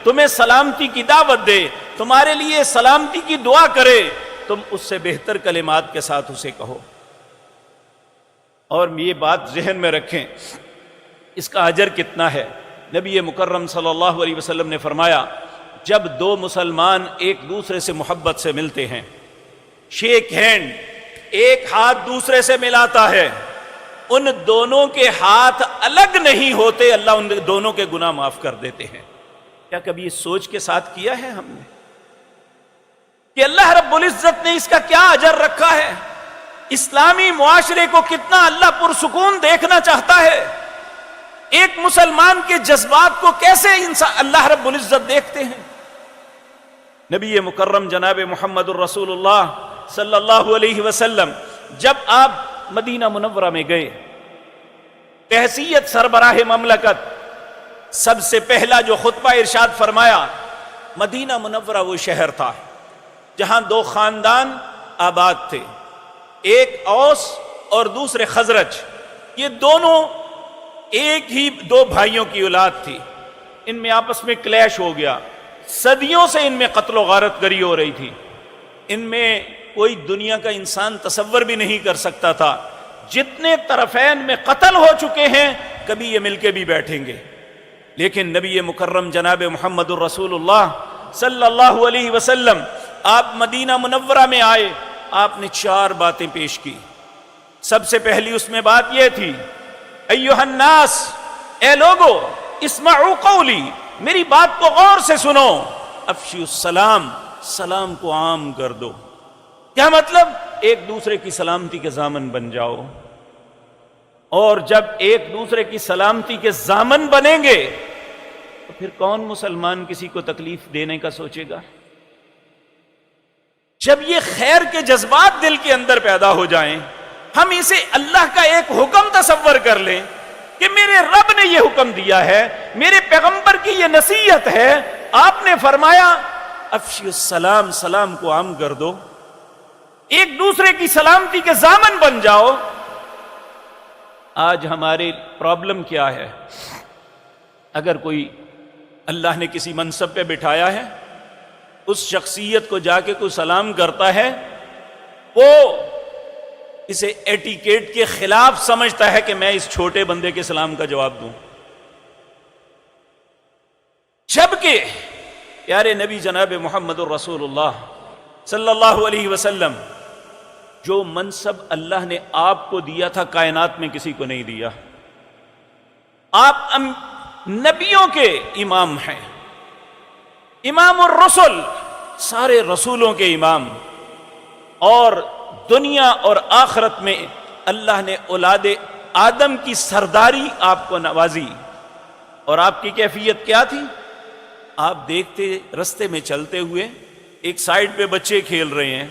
تمہیں سلامتی کی دعوت دے، تمہارے لیے سلامتی کی دعا کرے، تم اس سے بہتر کلمات کے ساتھ اسے کہو۔ اور یہ بات ذہن میں رکھیں، اس کا اجر کتنا ہے۔ نبی مکرم صلی اللہ علیہ وسلم نے فرمایا، جب دو مسلمان ایک دوسرے سے محبت سے ملتے ہیں، شیک ہینڈ، ایک ہاتھ دوسرے سے ملاتا ہے، ان دونوں کے ہاتھ الگ نہیں ہوتے، اللہ ان دونوں کے گناہ معاف کر دیتے ہیں۔ کیا کبھی اس سوچ کے ساتھ کیا ہے ہم نے کہ اللہ رب العزت نے اس کا کیا اجر رکھا ہے؟ اسلامی معاشرے کو کتنا اللہ پرسکون دیکھنا چاہتا ہے، ایک مسلمان کے جذبات کو کیسے اللہ رب العزت دیکھتے ہیں۔ نبی مکرم جناب محمد الرسول اللہ صلی اللہ علیہ وسلم جب آپ مدینہ منورہ میں گئے، بحیثیت سربراہ مملکت سب سے پہلا جو خطبہ ارشاد فرمایا، مدینہ منورہ وہ شہر تھا جہاں دو خاندان آباد تھے، ایک اوس اور دوسرے خزرج، یہ دونوں ایک ہی دو بھائیوں کی اولاد تھی، ان میں آپس میں کلیش ہو گیا، صدیوں سے ان میں قتل و غارت گری ہو رہی تھی، ان میں کوئی دنیا کا انسان تصور بھی نہیں کر سکتا تھا، جتنے طرفین میں قتل ہو چکے ہیں کبھی یہ مل کے بھی بیٹھیں گے۔ لیکن نبی مکرم جناب محمد الرسول اللہ صلی اللہ علیہ وسلم آپ مدینہ منورہ میں آئے، آپ نے 4 باتیں پیش کی۔ سب سے پہلی اس میں بات یہ تھی، ایھا الناس، اے لوگو، اسمعوا قولی، میری بات کو غور سے سنو، افشوا السلام، سلام کو عام کر دو۔ کیا مطلب؟ ایک دوسرے کی سلامتی کے ضامن بن جاؤ، اور جب ایک دوسرے کی سلامتی کے ضامن بنیں گے تو پھر کون مسلمان کسی کو تکلیف دینے کا سوچے گا؟ جب یہ خیر کے جذبات دل کے اندر پیدا ہو جائیں، ہم اسے اللہ کا ایک حکم تصور کر لیں کہ میرے رب نے یہ حکم دیا ہے، میرے پیغمبر کی یہ نصیحت ہے، آپ نے فرمایا افشوا السلام، سلام کو عام کر دو، ایک دوسرے کی سلامتی کے ضامن بن جاؤ۔ آج ہماری پرابلم کیا ہے؟ اگر کوئی اللہ نے کسی منصب پہ بٹھایا ہے، اس شخصیت کو جا کے کوئی سلام کرتا ہے، وہ اسے ایٹیکیٹ کے خلاف سمجھتا ہے کہ میں اس چھوٹے بندے کے سلام کا جواب دوں، جبکہ پیارے نبی جناب محمد الرسول اللہ صلی اللہ علیہ وسلم، جو منصب اللہ نے آپ کو دیا تھا کائنات میں کسی کو نہیں دیا۔ آپ نبیوں کے امام ہیں، امام الرسل، سارے رسولوں کے امام، اور دنیا اور آخرت میں اللہ نے اولاد آدم کی سرداری آپ کو نوازی، اور آپ کی کیفیت کیا تھی؟ آپ دیکھتے رستے میں چلتے ہوئے ایک سائیڈ پہ بچے کھیل رہے ہیں،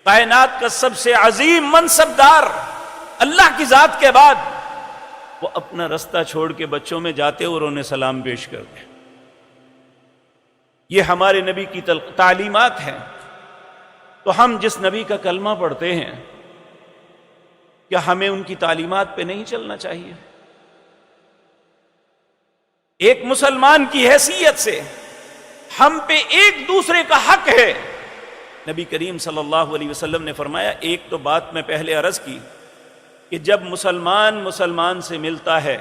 کائنات کا سب سے عظیم منصبدار اللہ کی ذات کے بعد وہ اپنا رستہ چھوڑ کے بچوں میں جاتے اور انہیں سلام پیش کرتے۔ یہ ہمارے نبی کی تعلیمات ہیں۔ تو ہم جس نبی کا کلمہ پڑھتے ہیں، کیا ہمیں ان کی تعلیمات پہ نہیں چلنا چاہیے؟ ایک مسلمان کی حیثیت سے ہم پہ ایک دوسرے کا حق ہے۔ نبی کریم صلی اللہ علیہ وسلم نے فرمایا، ایک تو بات میں پہلے عرض کی کہ جب مسلمان سے ملتا ہے،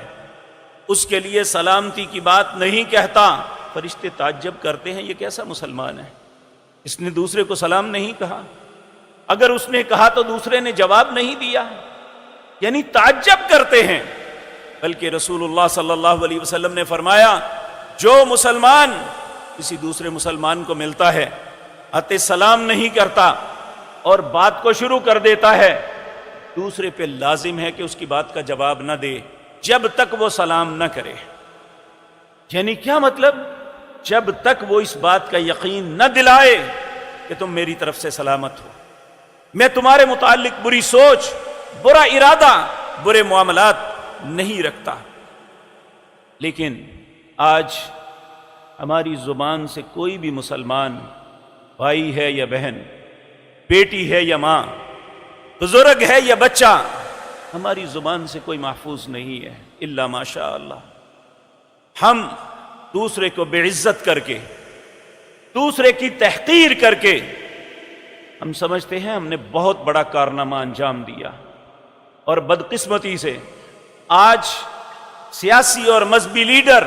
اس کے لیے سلامتی کی بات نہیں کہتا، فرشتے تعجب کرتے ہیں یہ کیسا مسلمان ہے، اس نے دوسرے کو سلام نہیں کہا، اگر اس نے کہا تو دوسرے نے جواب نہیں دیا، یعنی تعجب کرتے ہیں۔ بلکہ رسول اللہ صلی اللہ علیہ وسلم نے فرمایا، جو مسلمان کسی دوسرے مسلمان کو ملتا ہے، آتے سلام نہیں کرتا اور بات کو شروع کر دیتا ہے، دوسرے پہ لازم ہے کہ اس کی بات کا جواب نہ دے جب تک وہ سلام نہ کرے۔ یعنی کیا مطلب؟ جب تک وہ اس بات کا یقین نہ دلائے کہ تم میری طرف سے سلامت ہو، میں تمہارے متعلق بری سوچ، برا ارادہ، برے معاملات نہیں رکھتا۔ لیکن آج ہماری زبان سے کوئی بھی مسلمان، بھائی ہے یا بہن، بیٹی ہے یا ماں، بزرگ ہے یا بچہ، ہماری زبان سے کوئی محفوظ نہیں ہے الا ماشاء اللہ۔ ہم دوسرے کو بے عزت کر کے، دوسرے کی تحقیر کر کے ہم سمجھتے ہیں ہم نے بہت بڑا کارنامہ انجام دیا، اور بدقسمتی سے آج سیاسی اور مذہبی لیڈر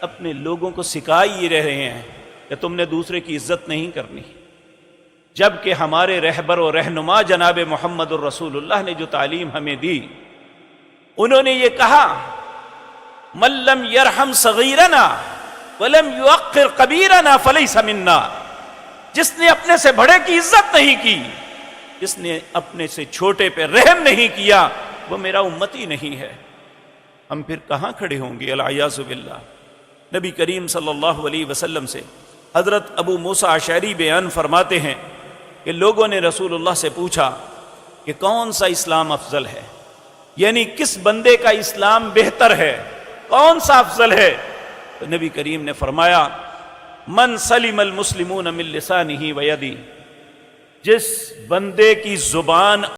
اپنے لوگوں کو سکھا ہی رہے ہیں کہ تم نے دوسرے کی عزت نہیں کرنی، جبکہ ہمارے رہبر و رہنما جناب محمد الرسول اللہ نے جو تعلیم ہمیں دی، انہوں نے یہ کہا من لم یرحم صغیرنا ولم یوقر کبیرنا فلیس منا، جس نے اپنے سے بڑے کی عزت نہیں کی، جس نے اپنے سے چھوٹے پہ رحم نہیں کیا، وہ میرا امتی نہیں ہے۔ ہم پھر کہاں کھڑے ہوں گے؟ العیاذ باللہ۔ نبی کریم صلی اللہ علیہ وسلم سے حضرت ابو موسیٰ اشعری بیان فرماتے ہیں کہ لوگوں نے رسول اللہ سے پوچھا کہ کون سا اسلام افضل ہے، یعنی کس بندے کا اسلام بہتر ہے، کون سا افضل ہے؟ تو نبی کریم نے فرمایا من سلم المسلمون من لسانہ و یدہ، جس بندے کی زبان